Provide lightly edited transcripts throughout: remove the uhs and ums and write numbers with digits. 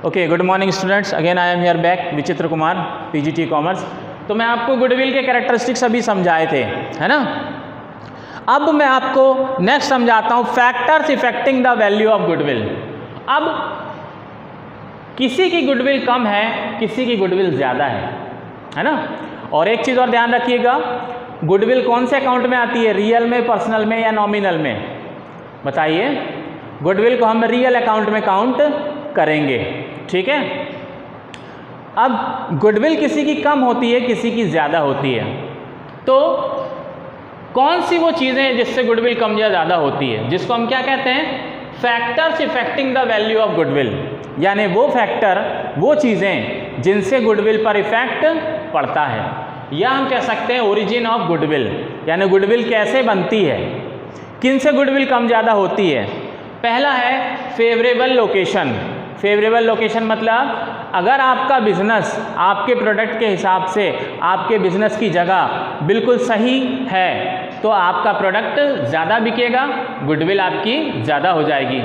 Okay, good morning students, again I am hear back विचित्र Kumar, PGT commerce. तो मैं आपको गुडविल के कैरेक्टरिस्टिक्स अभी समझाए थे, है ना। अब मैं आपको नेक्स्ट समझाता हूँ factors affecting the value of goodwill. अब किसी की गुडविल कम है, किसी की गुडविल ज़्यादा है ना। और एक चीज़ और ध्यान रखिएगा, गुडविल कौन से अकाउंट में आती है, रियल में, पर्सनल में या नॉमिनल में? बताइए। गुडविल को हम रियल अकाउंट में काउंट करेंगे, ठीक है। अब गुडविल किसी की कम होती है, किसी की ज़्यादा होती है। तो कौन सी वो चीज़ें जिससे गुडविल कम या ज़्यादा होती है, जिसको हम क्या कहते हैं, factors affecting the value of goodwill. यानी वो फैक्टर, वो चीज़ें जिनसे गुडविल पर इफेक्ट पड़ता है, या हम कह सकते हैं ओरिजिन ऑफ गुडविल, यानी गुडविल कैसे बनती है, किन से गुडविल कम ज़्यादा होती है। पहला है फेवरेबल लोकेशन। फेवरेबल लोकेशन मतलब अगर आपका बिजनेस आपके प्रोडक्ट के हिसाब से, आपके बिजनेस की जगह बिल्कुल सही है, तो आपका प्रोडक्ट ज़्यादा बिकेगा, गुडविल आपकी ज़्यादा हो जाएगी।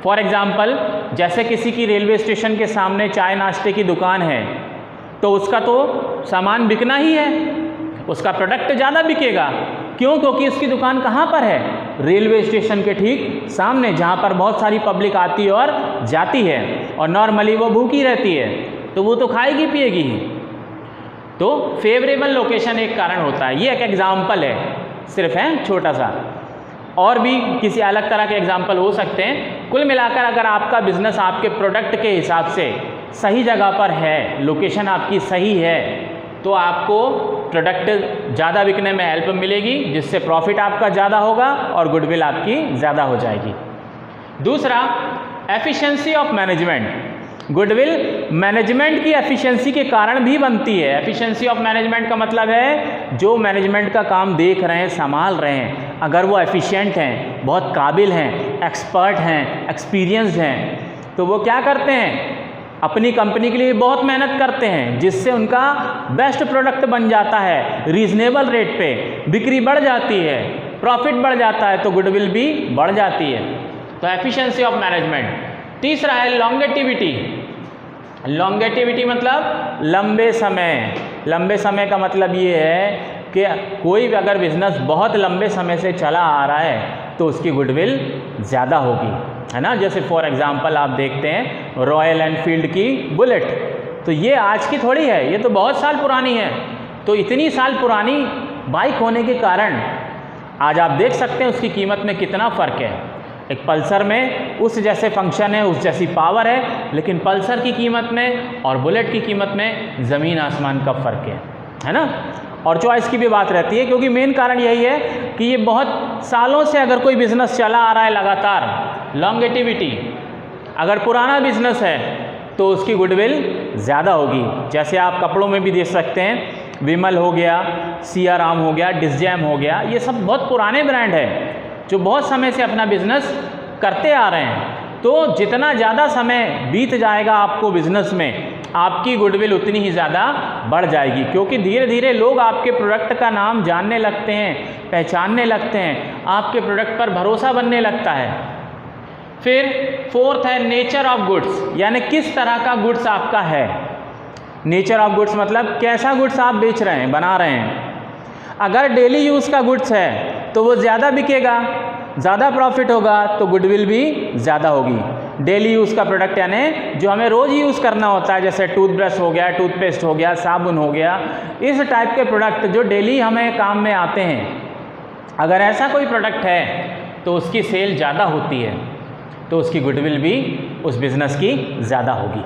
फॉर एग्ज़ाम्पल, जैसे किसी की रेलवे स्टेशन के सामने चाय नाश्ते की दुकान है, तो उसका तो सामान बिकना ही है, उसका प्रोडक्ट ज़्यादा बिकेगा। क्यों? क्योंकि उसकी दुकान कहाँ पर है, रेलवे स्टेशन के ठीक सामने, जहाँ पर बहुत सारी पब्लिक आती और जाती है, और नॉर्मली वो भूखी रहती है, तो वो तो खाएगी पिएगी ही। तो फेवरेबल लोकेशन एक कारण होता है। ये एक एग्जाम्पल है, सिर्फ है छोटा सा, और भी किसी अलग तरह के एग्जाम्पल हो सकते हैं। कुल मिलाकर अगर आपका बिजनेस आपके प्रोडक्ट के हिसाब से सही जगह पर है, लोकेशन आपकी सही है, तो आपको प्रोडक्ट ज़्यादा बिकने में हेल्प मिलेगी, जिससे प्रॉफिट आपका ज़्यादा होगा और गुडविल आपकी ज़्यादा हो जाएगी। दूसरा, efficiency of management. Goodwill management की एफिशिएंसी के कारण भी बनती है। एफिशिएंसी ऑफ मैनेजमेंट का मतलब है जो मैनेजमेंट का काम देख रहे हैं, संभाल रहे हैं, अगर वो एफिशिएंट हैं, बहुत काबिल हैं, एक्सपर्ट हैं, एक्सपीरियंस्ड हैं, तो वो क्या करते हैं, अपनी कंपनी के लिए बहुत मेहनत करते हैं, जिससे उनका बेस्ट प्रोडक्ट बन जाता है, रीजनेबल रेट पे बिक्री बढ़ जाती है, प्रॉफिट बढ़ जाता है, तो गुडविल भी बढ़ जाती है। तो एफिशिएंसी ऑफ मैनेजमेंट। तीसरा है लॉन्गेटिविटी। लॉन्गेटिविटी मतलब लंबे समय। लंबे समय का मतलब ये है कि कोई भी अगर बिजनेस बहुत लंबे समय से चला आ रहा है, तो उसकी गुडविल ज़्यादा होगी, है ना। जैसे फॉर एग्जांपल आप देखते हैं रॉयल एनफील्ड की बुलेट, तो ये आज की थोड़ी है, ये तो बहुत साल पुरानी है। तो इतनी साल पुरानी बाइक होने के कारण आज आप देख सकते हैं उसकी कीमत में कितना फ़र्क है। एक पल्सर में उस जैसे फंक्शन है, उस जैसी पावर है, लेकिन पल्सर की कीमत में और बुलेट की कीमत में ज़मीन आसमान का फ़र्क है ना। और चॉइस की भी बात रहती है, क्योंकि मेन कारण यही है कि ये बहुत सालों से अगर कोई बिज़नेस चला आ रहा है लगातार, लॉन्गेटिविटी। अगर पुराना बिजनेस है तो उसकी गुडविल ज़्यादा होगी। जैसे आप कपड़ों में भी देख सकते हैं, विमल हो गया, सियाराम हो गया, डिसजैम हो गया, ये सब बहुत पुराने ब्रांड है जो बहुत समय से अपना बिजनेस करते आ रहे हैं। तो जितना ज़्यादा समय बीत जाएगा आपको बिजनेस में, आपकी गुडविल उतनी ही ज़्यादा बढ़ जाएगी, क्योंकि धीरे धीरे लोग आपके प्रोडक्ट का नाम जानने लगते हैं, पहचानने लगते हैं, आपके प्रोडक्ट पर भरोसा बनने लगता है। फिर फोर्थ है नेचर ऑफ गुड्स, यानी किस तरह का गुड्स आपका है। नेचर ऑफ गुड्स मतलब कैसा गुड्स आप बेच रहे हैं, बना रहे हैं। अगर डेली यूज़ का गुड्स है तो वो ज़्यादा बिकेगा, ज़्यादा प्रॉफिट होगा, तो गुडविल भी ज़्यादा होगी। डेली यूज़ का प्रोडक्ट यानी जो हमें रोज़ यूज़ करना होता है, जैसे टूथब्रश हो गया, टूथपेस्ट हो गया, साबुन हो गया, इस टाइप के प्रोडक्ट जो डेली हमें काम में आते हैं, अगर ऐसा कोई प्रोडक्ट है तो उसकी सेल ज़्यादा होती है, तो उसकी गुडविल भी उस बिज़नेस की ज़्यादा होगी।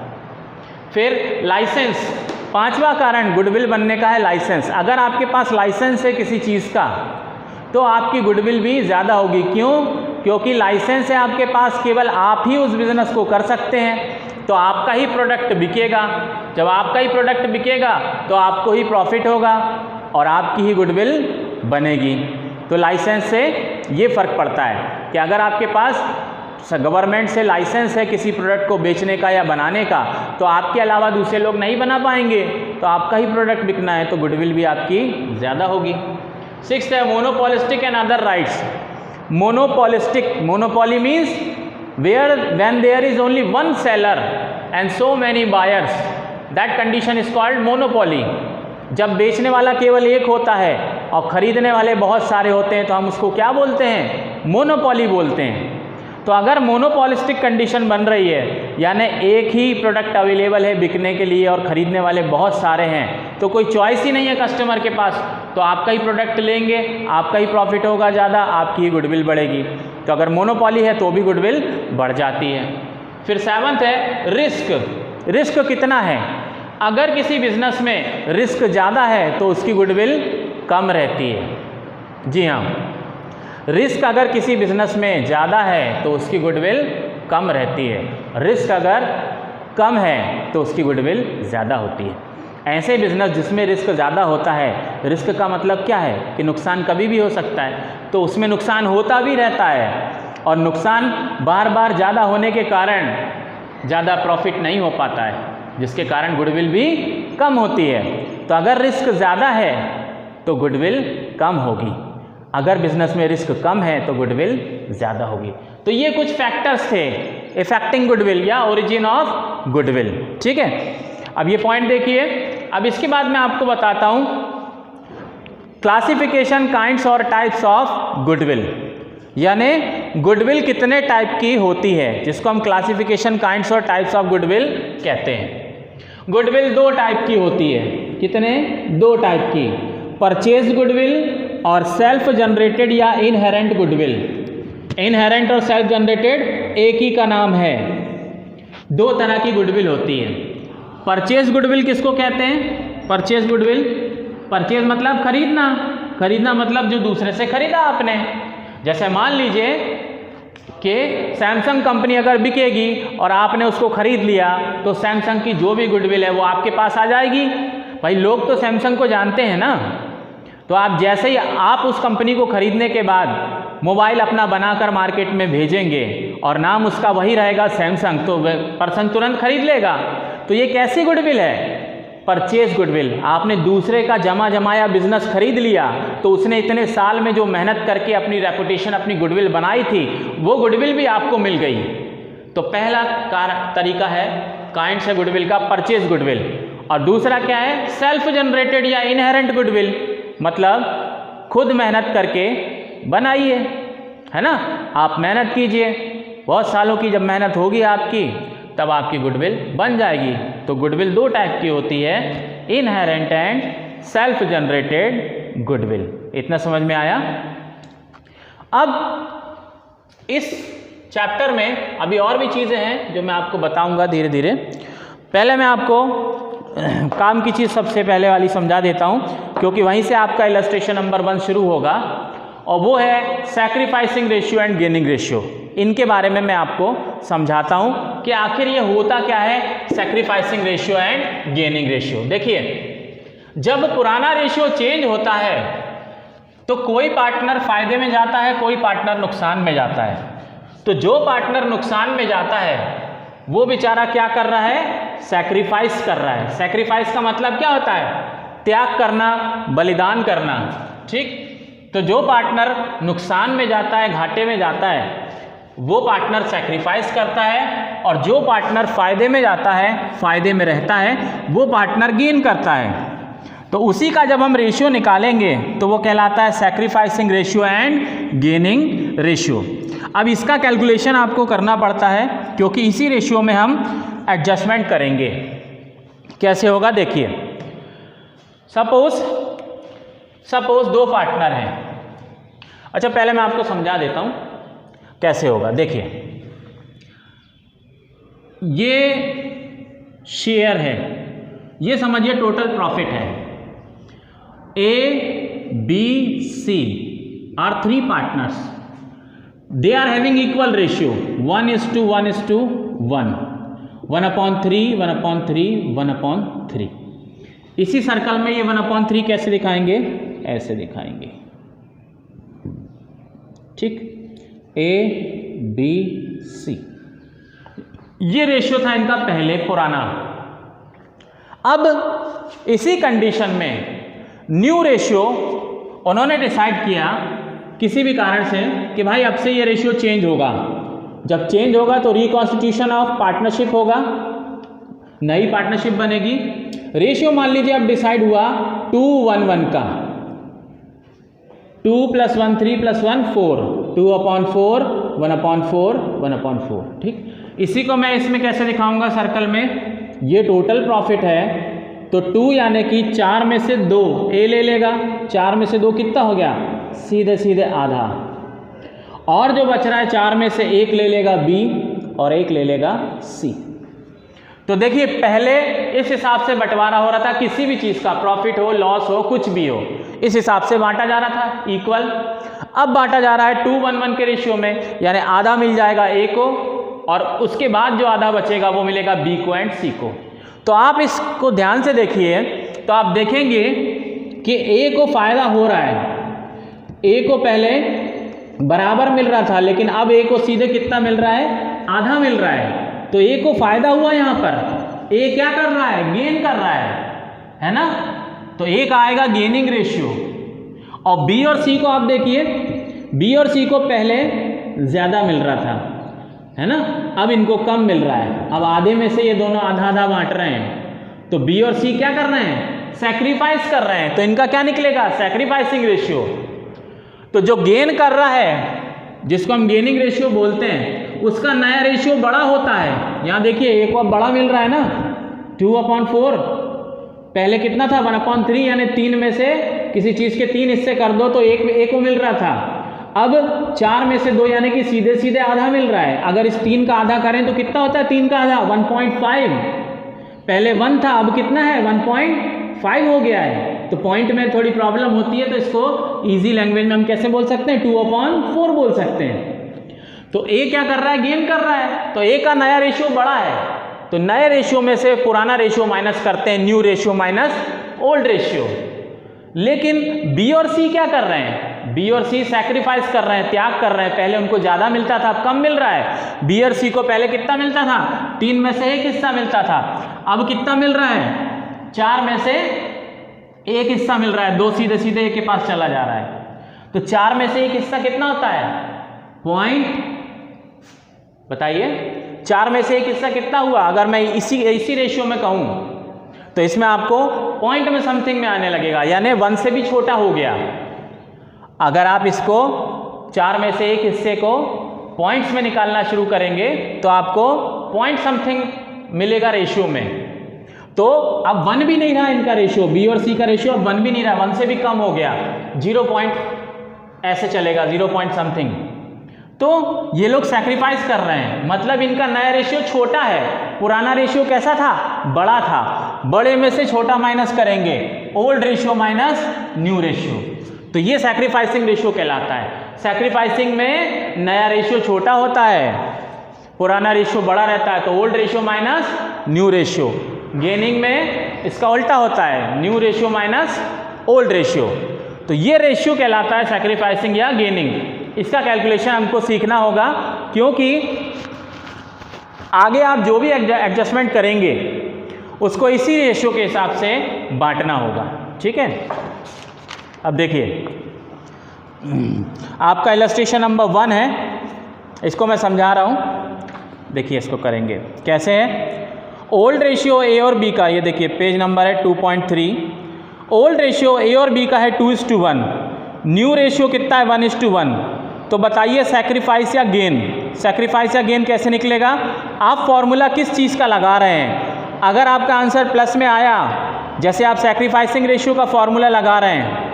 फिर लाइसेंस। पांचवा कारण गुडविल बनने का है लाइसेंस। अगर आपके पास लाइसेंस है किसी चीज़ का, तो आपकी गुडविल भी ज़्यादा होगी। क्यों? क्योंकि लाइसेंस है आपके पास, केवल आप ही उस बिज़नेस को कर सकते हैं, तो आपका ही प्रोडक्ट बिकेगा। जब आपका ही प्रोडक्ट बिकेगा तो आपको ही प्रॉफिट होगा और आपकी ही गुडविल बनेगी। तो लाइसेंस से ये फ़र्क पड़ता है कि अगर आपके पास गवर्नमेंट से लाइसेंस है किसी प्रोडक्ट को बेचने का या बनाने का, तो आपके अलावा दूसरे लोग नहीं बना पाएंगे, तो आपका ही प्रोडक्ट बिकना है, तो गुडविल भी आपकी ज़्यादा होगी। सिक्स्थ है monopolistic and other rights. Monopolistic, monopoly means where when there is only one seller and so many buyers, that condition is called monopoly. जब बेचने वाला केवल एक होता है और खरीदने वाले बहुत सारे होते हैं तो हम उसको क्या बोलते हैं? मोनोपोली बोलते हैं। तो अगर मोनोपोलिस्टिक कंडीशन बन रही है, यानी एक ही प्रोडक्ट अवेलेबल है बिकने के लिए और ख़रीदने वाले बहुत सारे हैं, तो कोई चॉइस ही नहीं है कस्टमर के पास, तो आपका ही प्रोडक्ट लेंगे, आपका ही प्रॉफिट होगा ज़्यादा, आपकी ही गुडविल बढ़ेगी। तो अगर मोनोपोली है तो भी गुडविल बढ़ जाती है। फिर 7th है रिस्क। रिस्क कितना है? अगर किसी बिजनेस में रिस्क ज़्यादा है तो उसकी गुडविल कम रहती है। जी हाँ, रिस्क अगर किसी बिजनेस में ज़्यादा है तो उसकी गुडविल कम रहती है, रिस्क अगर कम है तो उसकी गुडविल ज़्यादा होती है। ऐसे बिजनेस जिसमें रिस्क ज़्यादा होता है, रिस्क का मतलब क्या है कि नुकसान कभी भी हो सकता है, तो उसमें नुकसान होता भी रहता है और नुकसान बार बार ज़्यादा होने के कारण ज़्यादा प्रॉफिट नहीं हो पाता है, जिसके कारण गुडविल भी कम होती है। तो अगर रिस्क ज़्यादा है तो गुडविल कम होगी, अगर बिजनेस में रिस्क कम है तो गुडविल ज़्यादा होगी। तो ये कुछ फैक्टर्स थे इफेक्टिंग गुडविल या ओरिजिन ऑफ गुडविल। ठीक है, अब ये पॉइंट देखिए। अब इसके बाद मैं आपको बताता हूँ क्लासिफिकेशन काइंड्स और टाइप्स ऑफ गुडविल, यानी गुडविल कितने टाइप की होती है, जिसको हम क्लासिफिकेशन काइंड्स और टाइप्स ऑफ गुडविल कहते हैं। गुडविल 2 टाइप की होती है। कितने? 2 टाइप की, परचेज गुडविल और सेल्फ जनरेटेड या इनहेरेंट गुडविल। इनहेरेंट और सेल्फ जनरेटेड एक ही का नाम है। 2 तरह की गुडविल होती है। परचेज गुडविल किसको कहते हैं? परचेज गुडविल, परचेज मतलब खरीदना, खरीदना मतलब जो दूसरे से खरीदा आपने। जैसे मान लीजिए कि सैमसंग कंपनी अगर बिकेगी और आपने उसको खरीद लिया तो सैमसंग की जो भी गुडविल है वो आपके पास आ जाएगी। भाई लोग तो सैमसंग को जानते हैं ना, तो आप जैसे ही आप उस कंपनी को खरीदने के बाद मोबाइल अपना बनाकर मार्केट में भेजेंगे और नाम उसका वही रहेगा सैमसंग, तो पर्सन तुरंत खरीद लेगा। तो ये कैसी गुडविल है? Purchase goodwill. आपने दूसरे का जमा जमाया बिजनेस खरीद लिया तो उसने इतने साल में जो मेहनत करके अपनी रेपुटेशन, अपनी गुडविल बनाई थी, वो गुडविल भी आपको मिल गई। तो पहला तरीका है काइंड्स है गुडविल का, परचेज गुडविल। और दूसरा क्या है? सेल्फ जनरेटेड या इनहेरेंट गुडविल, मतलब खुद मेहनत करके बनाइए, है ना। आप मेहनत कीजिए, बहुत सालों की जब मेहनत होगी आपकी तब आपकी गुडविल बन जाएगी। तो गुडविल 2 टाइप की होती है, inherent and self generated goodwill. इतना समझ में आया? अब इस चैप्टर में अभी और भी चीज़ें हैं जो मैं आपको बताऊंगा धीरे धीरे। पहले मैं आपको काम की चीज़ सबसे पहले वाली समझा देता हूं, क्योंकि वहीं से आपका इलस्ट्रेशन नंबर 1 शुरू होगा, और वो है sacrificing ratio and gaining ratio. इनके बारे में मैं आपको समझाता हूं कि आखिर ये होता क्या है sacrificing ratio and gaining ratio. देखिए, जब पुराना रेशियो चेंज होता है तो कोई पार्टनर फायदे में जाता है, कोई पार्टनर नुकसान में जाता है। तो जो पार्टनर नुकसान में जाता है वो बेचारा क्या कर रहा है? सैक्रिफाइस कर रहा है। सैक्रिफाइस का मतलब क्या होता है? त्याग करना, बलिदान करना। ठीक, तो जो पार्टनर नुकसान में जाता है, घाटे में जाता है, वो पार्टनर सैक्रिफाइस करता है, और जो पार्टनर फायदे में जाता है, फायदे में रहता है, वो पार्टनर गेन करता है। तो उसी का जब हम रेशियो निकालेंगे तो वो कहलाता है sacrificing ratio and gaining ratio. अब इसका कैलकुलेशन आपको करना पड़ता है क्योंकि इसी रेशियो में हम एडजस्टमेंट करेंगे। कैसे होगा देखिए, सपोज 2 पार्टनर हैं। अच्छा, पहले मैं आपको समझा देता हूं कैसे होगा। देखिए, ये शेयर है, ये समझिए टोटल प्रॉफिट है। A, B, C are 3 partners. They are having equal ratio 1:1:1, 1/3, 1/3, 1/3। इसी सर्कल में ये 1/3 कैसे दिखाएंगे? ऐसे दिखाएंगे। ठीक, A, B, C, ये रेशियो था इनका पहले पुराना। अब इसी कंडीशन में न्यू रेशियो उन्होंने डिसाइड किया किसी भी कारण से कि भाई अब से ये रेशियो चेंज होगा। जब चेंज होगा तो रिकॉन्स्टिट्यूशन ऑफ पार्टनरशिप होगा, नई पार्टनरशिप बनेगी। रेशियो मान लीजिए अब डिसाइड हुआ 2:1:1 का, 2 + 1 3 + 1 4, 2/4 1/4 1/4, ठीक। इसी को मैं इसमें कैसे दिखाऊंगा सर्कल में, ये टोटल प्रॉफिट है तो 2 यानी कि 4 में से 2 ए ले लेगा, 4 में से 2 कितना हो गया, सीधे सीधे आधा, और जो बच रहा है 4 में से 1 ले लेगा बी और 1 ले लेगा सी। तो देखिए पहले इस हिसाब से बंटवारा हो रहा था, किसी भी चीज़ का प्रॉफिट हो लॉस हो कुछ भी हो इस हिसाब से बांटा जा रहा था इक्वल। अब बांटा जा रहा है 2:1:1 के रेशियो में, यानी आधा मिल जाएगा ए को और उसके बाद जो आधा बचेगा वो मिलेगा बी को एंड सी को। तो आप इसको ध्यान से देखिए तो आप देखेंगे कि ए को फायदा हो रहा है, ए को पहले बराबर मिल रहा था लेकिन अब ए को सीधे कितना मिल रहा है, आधा मिल रहा है। तो ए को फायदा हुआ, यहाँ पर ए क्या कर रहा है, गेन कर रहा है ना। तो एक आएगा गेनिंग रेशियो। और बी और सी को आप देखिए, बी और सी को पहले ज्यादा मिल रहा था, है ना, अब इनको कम मिल रहा है। अब आधे में से ये दोनों आधा आधा बांट रहे हैं, तो बी और सी क्या कर रहे हैं, सैक्रिफाइस कर रहे हैं। तो इनका क्या निकलेगा, सैक्रिफाइसिंग रेशियो। तो जो गेन कर रहा है जिसको हम गेनिंग रेशियो बोलते हैं, उसका नया रेशियो बड़ा होता है। यहाँ देखिए एक और बड़ा मिल रहा है ना, 2/4, पहले कितना था 1/3, यानी 3 में से किसी चीज़ के 3 हिस्से कर दो तो एक को मिल रहा था। अब 4 में से 2 यानी कि सीधे सीधे आधा मिल रहा है। अगर इस 3 का आधा करें तो कितना होता है 3 का आधा, 1.5। पहले 1 था अब कितना है 1.5 हो गया है। तो पॉइंट में थोड़ी प्रॉब्लम होती है तो इसको इजी लैंग्वेज में हम कैसे बोल सकते हैं, 2/4 बोल सकते हैं। तो ए क्या कर रहा है, गेन कर रहा है, तो ए का नया रेशियो बड़ा है। तो नए रेशियो में से पुराना रेशियो माइनस करते हैं, new ratio minus old ratio. लेकिन बी और सी क्या कर रहे हैं, बी और सी सैक्रिफाइस कर रहे हैं, त्याग कर रहे हैं। पहले उनको ज़्यादा मिलता था, अब कम मिल रहा है। बी और सी को पहले कितना मिलता था, 3 में से 1 हिस्सा मिलता था, अब कितना मिल रहा है, 4 में से 1 हिस्सा मिल रहा है। 2 सीधे सीधे एक के पास चला जा रहा है। तो 4 में से 1 हिस्सा कितना होता है, पॉइंट, बताइए 4 में से 1 हिस्सा कितना हुआ। अगर मैं इसी रेशियो में कहूँ तो इसमें आपको पॉइंट में समथिंग में आने लगेगा, यानी 1 से भी छोटा हो गया। अगर आप इसको 4 में से 1 हिस्से को पॉइंट्स में निकालना शुरू करेंगे तो आपको पॉइंट समथिंग मिलेगा रेशियो में। तो अब 1 भी नहीं रहा इनका रेशियो, बी और सी का रेशियो अब 1 भी नहीं रहा, 1 से भी कम हो गया, 0 पॉइंट ऐसे चलेगा, 0 पॉइंट समथिंग। तो ये लोग सैक्रिफाइस कर रहे हैं, मतलब इनका नया रेशियो छोटा है। पुराना रेशियो कैसा था, बड़ा था। बड़े में से छोटा माइनस करेंगे, old ratio minus new ratio. तो ये सैक्रिफाइसिंग रेशियो कहलाता है। सैक्रिफाइसिंग में नया रेशियो छोटा होता है, पुराना रेशियो बड़ा रहता है, तो old ratio minus new ratio. Gaining में इसका उल्टा होता है, new ratio minus old ratio. तो ये रेशियो कहलाता है सैक्रिफाइसिंग या गेनिंग। इसका कैलकुलेशन हमको सीखना होगा, क्योंकि आगे आप जो भी एडजस्टमेंट करेंगे उसको इसी रेशियो के हिसाब से बांटना होगा, ठीक है। अब देखिए आपका इलस्ट्रेशन नंबर 1 है, इसको मैं समझा रहा हूँ। देखिए इसको करेंगे कैसे है। ओल्ड रेशियो ए और बी का, ये देखिए पेज नंबर है 2.3। ओल्ड रेशियो ए और बी का है 2:1, न्यू रेशियो कितना है 1:1। तो बताइए सैक्रिफाइस या गेन, सैक्रिफाइस या गेन कैसे निकलेगा। आप फॉर्मूला किस चीज़ का लगा रहे हैं। अगर आपका आंसर प्लस में आया, जैसे आप सैक्रिफाइसिंग रेशियो का फॉर्मूला लगा रहे हैं,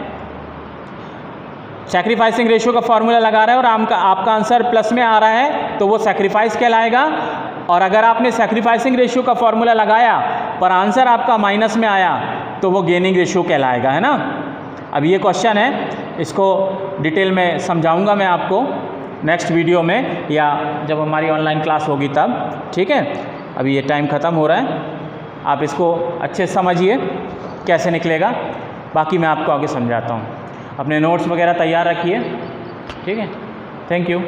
सैक्रिफाइसिंग रेशियो का फॉर्मूला लगा रहे हैं और आपका आंसर प्लस में आ रहा है तो वो सैक्रिफाइस कहलाएगा। और अगर आपने सैक्रिफाइसिंग रेशियो का फॉर्मूला लगाया पर आंसर आपका माइनस में आया तो वो गेनिंग रेशियो कहलाएगा, है ना। अब ये क्वेश्चन है, इसको डिटेल में समझाऊंगा मैं आपको नेक्स्ट वीडियो में, या जब हमारी ऑनलाइन क्लास होगी तब, ठीक है। अभी ये टाइम ख़त्म हो रहा है, आप इसको अच्छे से समझिए कैसे निकलेगा, बाकी मैं आपको आगे समझाता हूँ। अपने नोट्स वगैरह तैयार रखिए, ठीक है। Thank you.